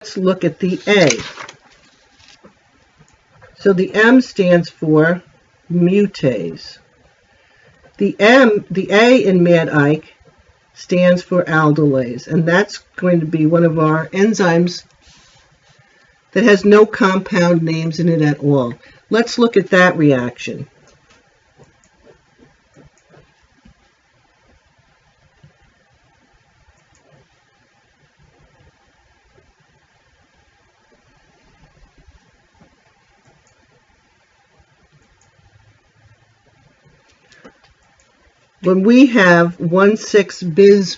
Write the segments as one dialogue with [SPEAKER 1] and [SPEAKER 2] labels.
[SPEAKER 1] Let's look at the A. So the M stands for mutase. The A in Mad Ike stands for aldolase, and that's going to be one of our enzymes that has no compound names in it at all. Let's look at that reaction. When we have 1,6-bis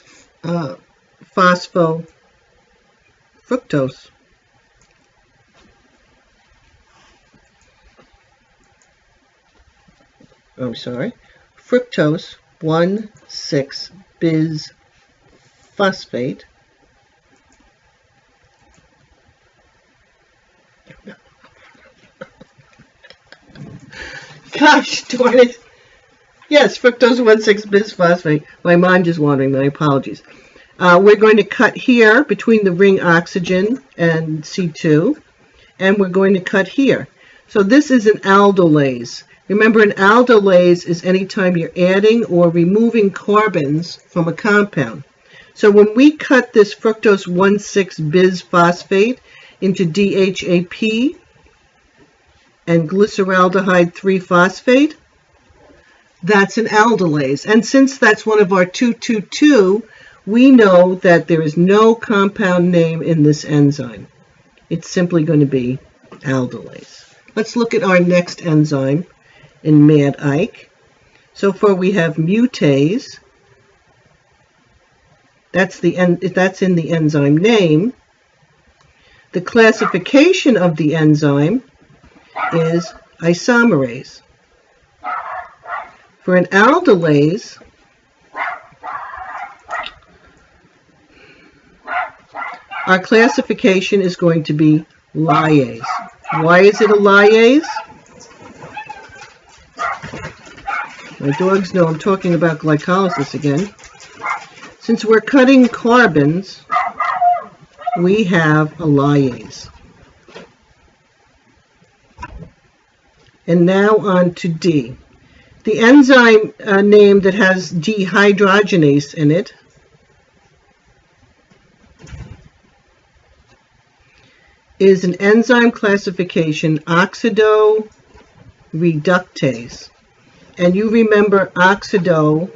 [SPEAKER 1] phosphofructose, fructose 1,6-bis phosphate, gosh darn it. Yes, fructose 1,6-bis phosphate. My mind is wandering, my apologies. We're going to cut here between the ring oxygen and C2, and we're going to cut here. So this is an aldolase. Remember, an aldolase is anytime you're adding or removing carbons from a compound. So when we cut this fructose 1,6-bis phosphate into DHAP and glyceraldehyde 3-phosphate, that's an aldolase. And since that's one of our 2,2,2, we know that there is no compound name in this enzyme. It's simply going to be aldolase. Let's look at our next enzyme in Mad Ike. So far we have mutase. That's in the enzyme name. The classification of the enzyme is isomerase. For an aldolase, our classification is going to be lyase. Why is it a lyase? My dogs know I'm talking about glycolysis again. Since we're cutting carbons, we have a lyase. And now on to D. The enzyme name that has dehydrogenase in it is an enzyme classification oxidoreductase. And you remember oxido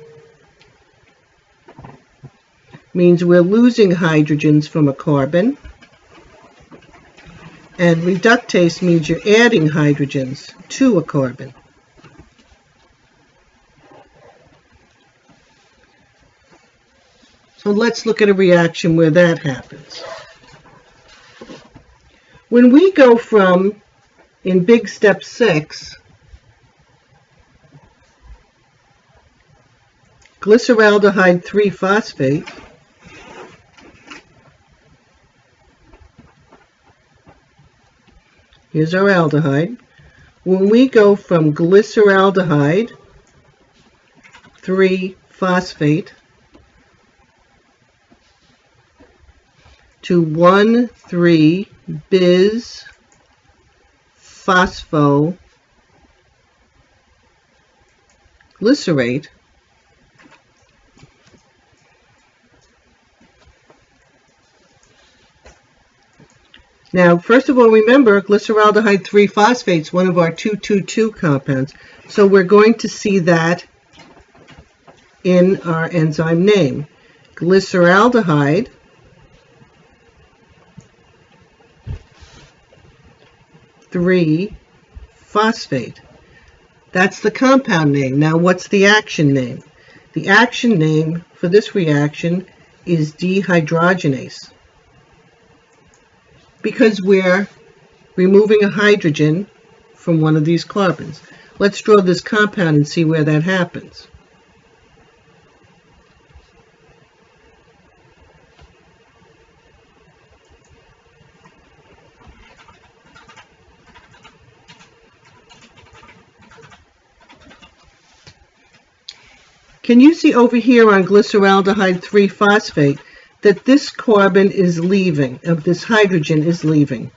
[SPEAKER 1] means we're losing hydrogens from a carbon, and reductase means you're adding hydrogens to a carbon. So let's look at a reaction where that happens. When we go from, in big step 6, glyceraldehyde 3-phosphate here's our aldehyde. When we go from glyceraldehyde 3-phosphate to 1,3-bis phosphoglycerate, now, first of all, remember, glyceraldehyde 3-phosphate is one of our 2,2,2 compounds. So we're going to see that in our enzyme name. Glyceraldehyde phosphate. That's the compound name. Now, what's the action name? The action name for this reaction is dehydrogenase, because we're removing a hydrogen from one of these carbons. Let's draw this compound and see where that happens. Can you see over here on glyceraldehyde 3-phosphate that this carbon is leaving, of this hydrogen is leaving.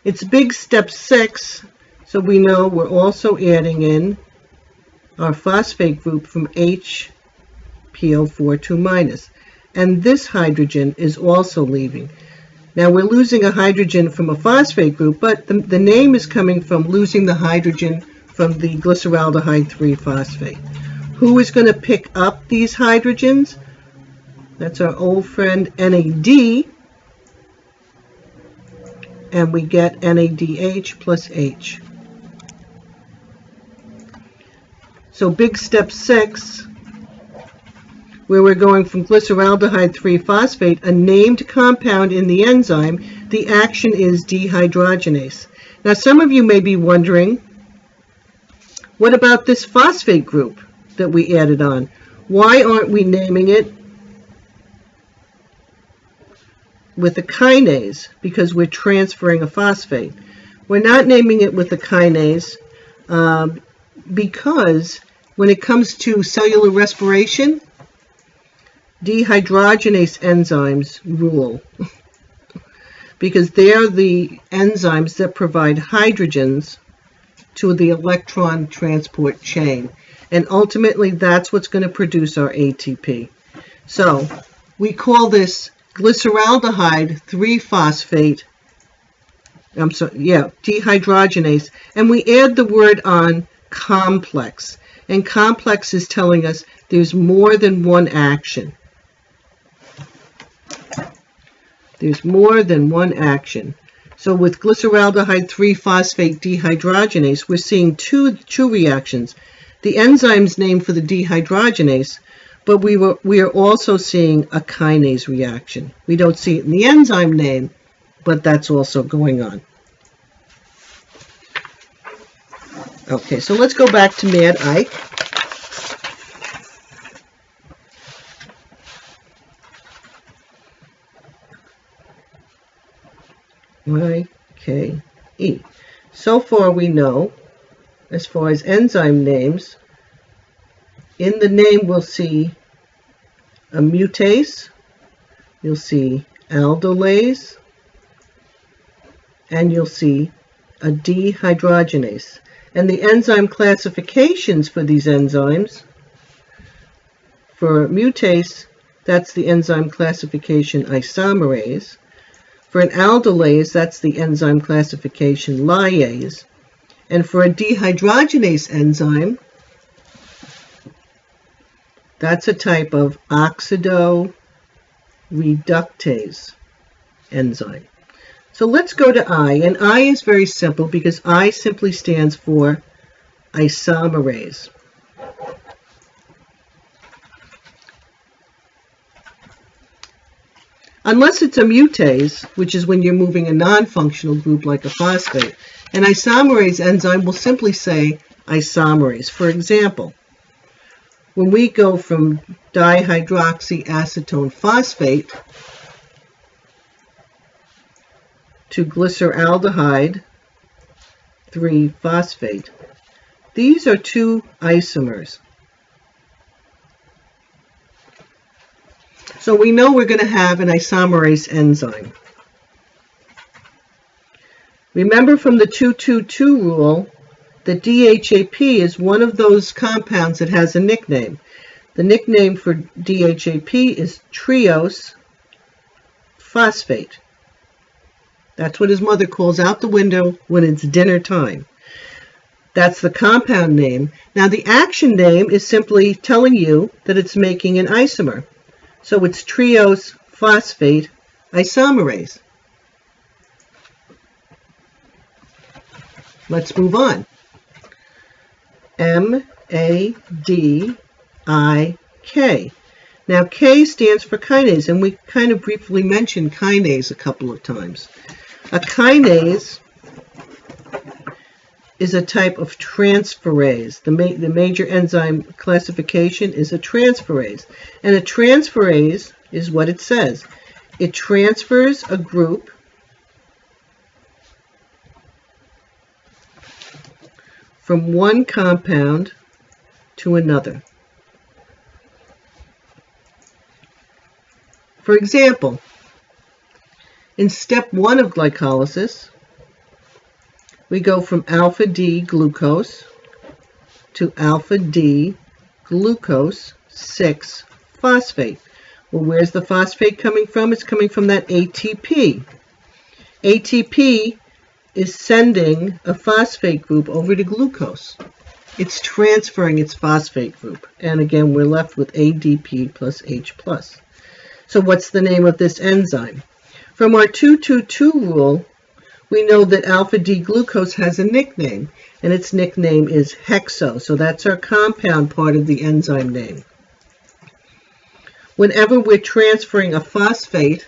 [SPEAKER 1] It's big step 6, so we know we're also adding in our phosphate group from HPO42-. And this hydrogen is also leaving. Now we're losing a hydrogen from a phosphate group, but the name is coming from losing the hydrogen from the glyceraldehyde 3-phosphate. Who is going to pick up these hydrogens? That's our old friend NAD, and we get NADH plus H. So big step 6, where we're going from glyceraldehyde 3-phosphate, a named compound in the enzyme, the action is dehydrogenase. Now some of you may be wondering, what about this phosphate group that we added on? Why aren't we naming it with a kinase? Because we're transferring a phosphate. We're not naming it with a kinase because when it comes to cellular respiration, dehydrogenase enzymes rule because they're the enzymes that provide hydrogens to the electron transport chain. And ultimately, that's what's going to produce our ATP. So we call this glyceraldehyde 3-phosphate, dehydrogenase, and we add the word on complex. And complex is telling us there's more than one action. There's more than one action. So with glyceraldehyde 3-phosphate dehydrogenase, we're seeing two reactions. The enzyme's named for the dehydrogenase, but we are also seeing a kinase reaction. We don't see it in the enzyme name, but that's also going on. Okay, so let's go back to Mad Ike. Y-K-E. So far we know, as far as enzyme names, in the name we'll see a mutase, you'll see aldolase, and you'll see a dehydrogenase. And the enzyme classifications for these enzymes, for mutase, that's the enzyme classification isomerase. For an aldolase, that's the enzyme classification lyase. And for a dehydrogenase enzyme, that's a type of oxidoreductase enzyme. So let's go to I, and I is very simple because I simply stands for isomerase. Unless it's a mutase, which is when you're moving a non-functional group like a phosphate, an isomerase enzyme will simply say isomerase. For example, when we go from dihydroxyacetone phosphate to glyceraldehyde 3-phosphate, these are two isomers. So we know we're going to have an isomerase enzyme. Remember from the 2-2-2 rule that DHAP is one of those compounds that has a nickname. The nickname for DHAP is triose phosphate. That's what his mother calls out the window when it's dinner time. That's the compound name. Now the action name is simply telling you that it's making an isomer. So it's triose phosphate isomerase. Let's move on. M-A-D-I-K. Now K stands for kinase, and we kind of briefly mentioned kinase a couple of times. A kinase is a type of transferase. The major enzyme classification is a transferase. And a transferase is what it says. It transfers a group from one compound to another. For example, in step 1 of glycolysis, we go from alpha D glucose to alpha D glucose 6 phosphate. Well, where's the phosphate coming from? It's coming from that ATP. ATP is sending a phosphate group over to glucose. It's transferring its phosphate group. And again, we're left with ADP plus H+. So what's the name of this enzyme? From our 2-2-2 rule, we know that alpha D glucose has a nickname, and its nickname is hexo. So that's our compound part of the enzyme name. Whenever we're transferring a phosphate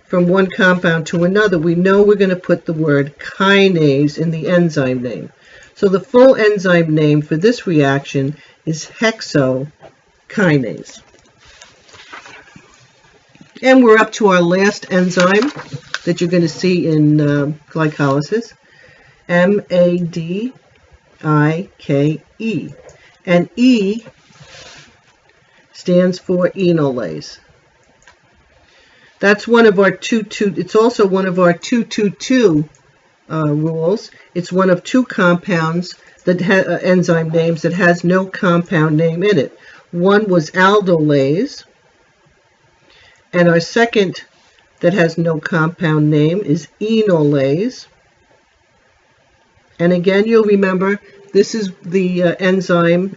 [SPEAKER 1] from one compound to another, we know we're going to put the word kinase in the enzyme name. So the full enzyme name for this reaction is hexokinase. And we're up to our last enzyme that you're going to see in glycolysis, MADIKE. And E stands for enolase. That's one of our it's also one of our 2-2-2 rules. It's one of two compounds that enzyme names that has no compound name in it. One was aldolase, and our second that has no compound name is enolase. And again, you'll remember this is the enzyme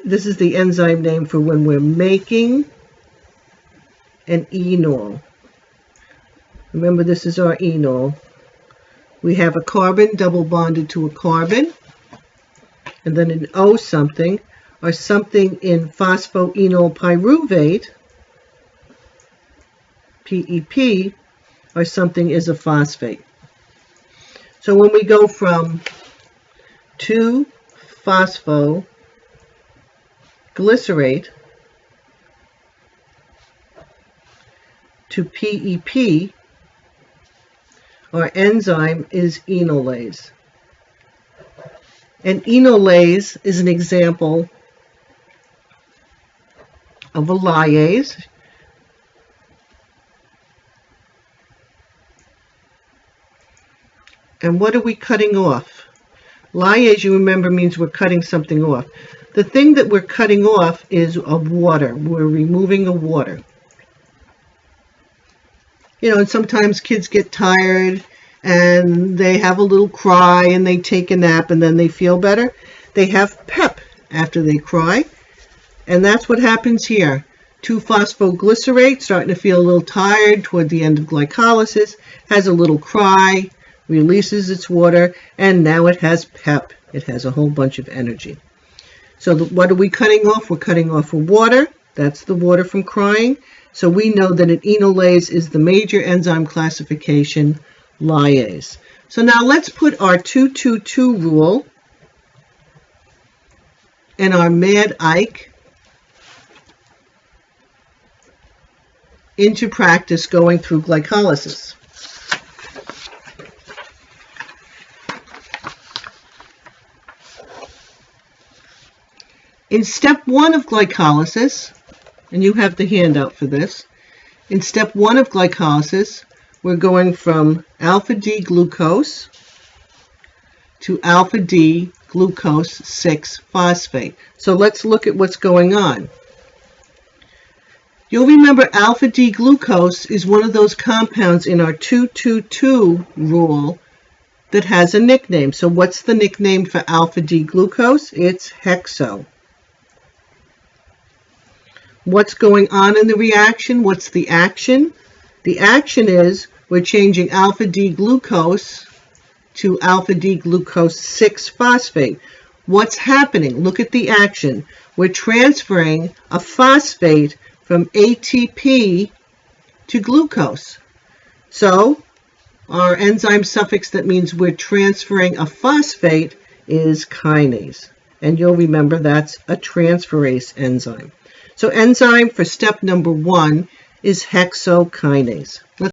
[SPEAKER 1] this is the enzyme name for when we're making an enol. Remember, this is our enol. We have a carbon double bonded to a carbon, and then an O something, or something in phosphoenol pyruvate, PEP, or something is a phosphate. So when we go from 2-phosphoglycerate to PEP, our enzyme is enolase. And enolase is an example of a lyase. And what are we cutting off? Lyase, you remember, means we're cutting something off. The thing that we're cutting off is a water. We're removing a water. You know, and sometimes kids get tired and they have a little cry and they take a nap and then they feel better. They have pep after they cry. And that's what happens here. 2-phosphoglycerate, starting to feel a little tired toward the end of glycolysis, has a little cry, releases its water, and now it has pep. It has a whole bunch of energy. So what are we cutting off? We're cutting off water. That's the water from crying. So we know that an enolase is the major enzyme classification, lyase. So now let's put our 2-2-2 rule and our MADIKE into practice going through glycolysis. In step 1 of glycolysis, and you have the handout for this, in step 1 of glycolysis, we're going from alpha D glucose to alpha D glucose 6 phosphate. So let's look at what's going on. You'll remember alpha D glucose is one of those compounds in our 2-2-2 rule that has a nickname. So what's the nickname for alpha D glucose? It's hexo. What's going on in the reaction? What's the action? The action is we're changing alpha D glucose to alpha D glucose 6 phosphate. What's happening? Look at the action. We're transferring a phosphate from ATP to glucose. So our enzyme suffix that means we're transferring a phosphate is kinase. And you'll remember that's a transferase enzyme. So enzyme for step number 1 is hexokinase.